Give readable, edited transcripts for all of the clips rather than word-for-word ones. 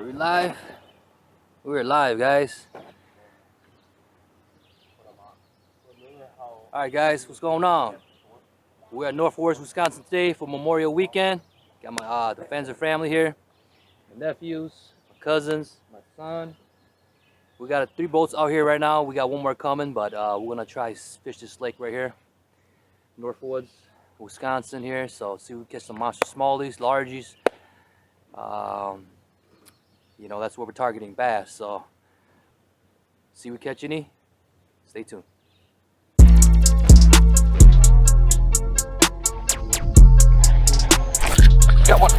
we live? We're live, guys. Alright, guys, what's going on? We're at Northwoods, Wisconsin today for Memorial Weekend. Got my the Fenzer family here. My nephews, my cousins, my son. We got 3 boats out here right now. We got one more coming, but we're gonna try fish this lake right here. Northwoods, Wisconsin here. So see if we catch some monster smallies, largies. You know, that's what we're targeting, bass. So see if we catch any. Stay tuned. Got one.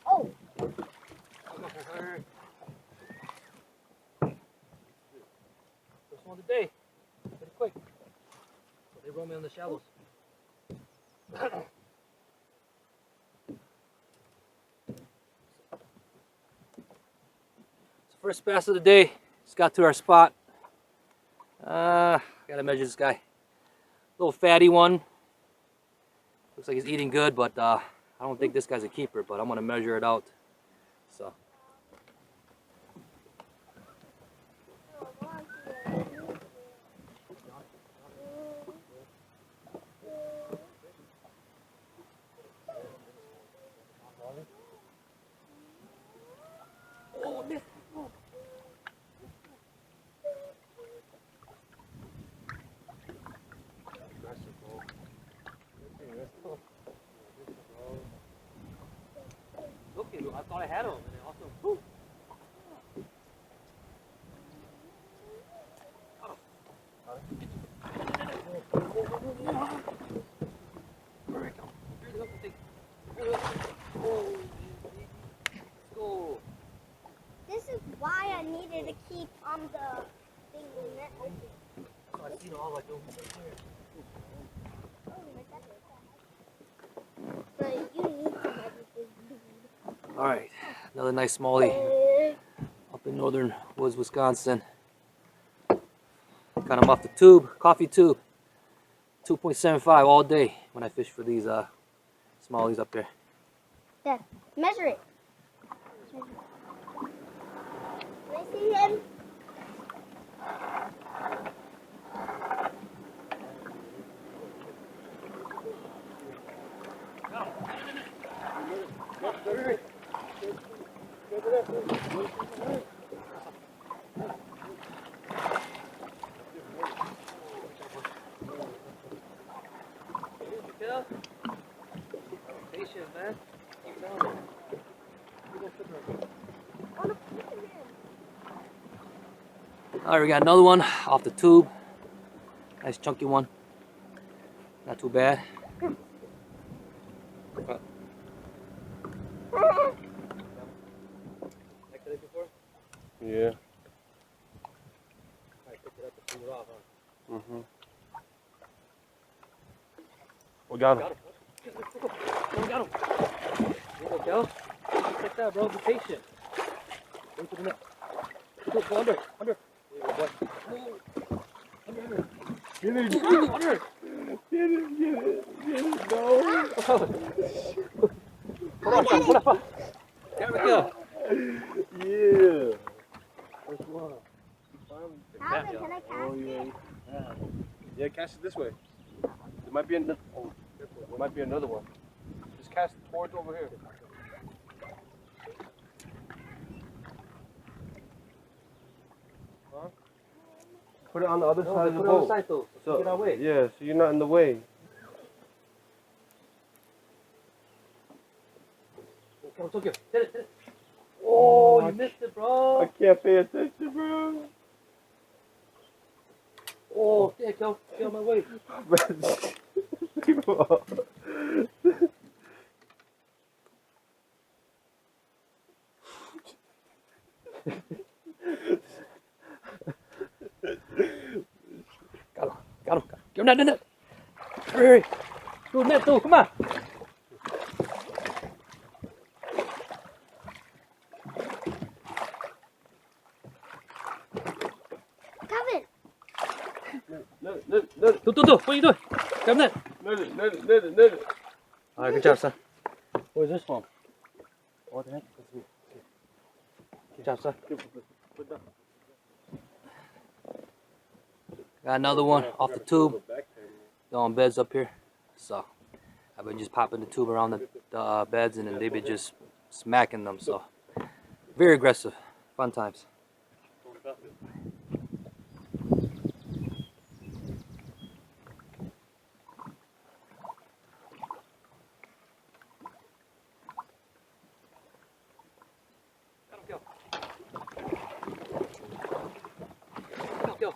Oh! First one of the day. Pretty quick. So they roll me on the shallows. It's the first bass of the day. Just got to our spot. Gotta measure this guy. Little fatty one. Looks like he's eating good, but I don't think this guy's a keeper, but I'm gonna measure it out. So. Oh, this. Okay, I thought I had him, and then also, whew. There we go. Here's the other thing. Oh, let's go. This is why I needed to keep the thing in net open. So I see all like over here. But you need to measure this. Alright, another nice smallie up in northern woods, Wisconsin. Got them off the tube, coffee tube. 2.75 all day when I fish for these smallies up there. Dad, measure it. Can I see him? Patient, man. Keep going. Alright, we got another one off the tube. Nice chunky one. Not too bad. Yeah. I picked it up to pull it off, huh? Mm-hmm. We got him. Got him. We got him. There you go, Kel. Just like that, bro. Be patient. Wait for the net. Go under. Under. There you go, boy. Oh. Under. Get it. Under. Get it. Get it. Go. Put up. There we go. Yeah. First one. Calvin, can I cast Oh, yeah. it? Yeah, cast it this way. There might be another. Oh, there might be another one. Just cast towards over here. Huh? Put it on the other side of the boat. though. So, Get our way. yeah, so you're not in the way. Come, Tokyo. Hit it. Oh, you missed it, I bro. can't pay attention, bro. Oh, yeah, get out my way. Got him. Give him that net. Hurry. Go net, though. Come on. Calvin, Do. What are you doing? Grab net. All right, good job, son. Where's this one? What the heck? Good job, son. Got another one off the tube. They're on beds up here. So I've been just popping the tube around the beds, and then they've been just smacking them. So very aggressive. Fun times. Go.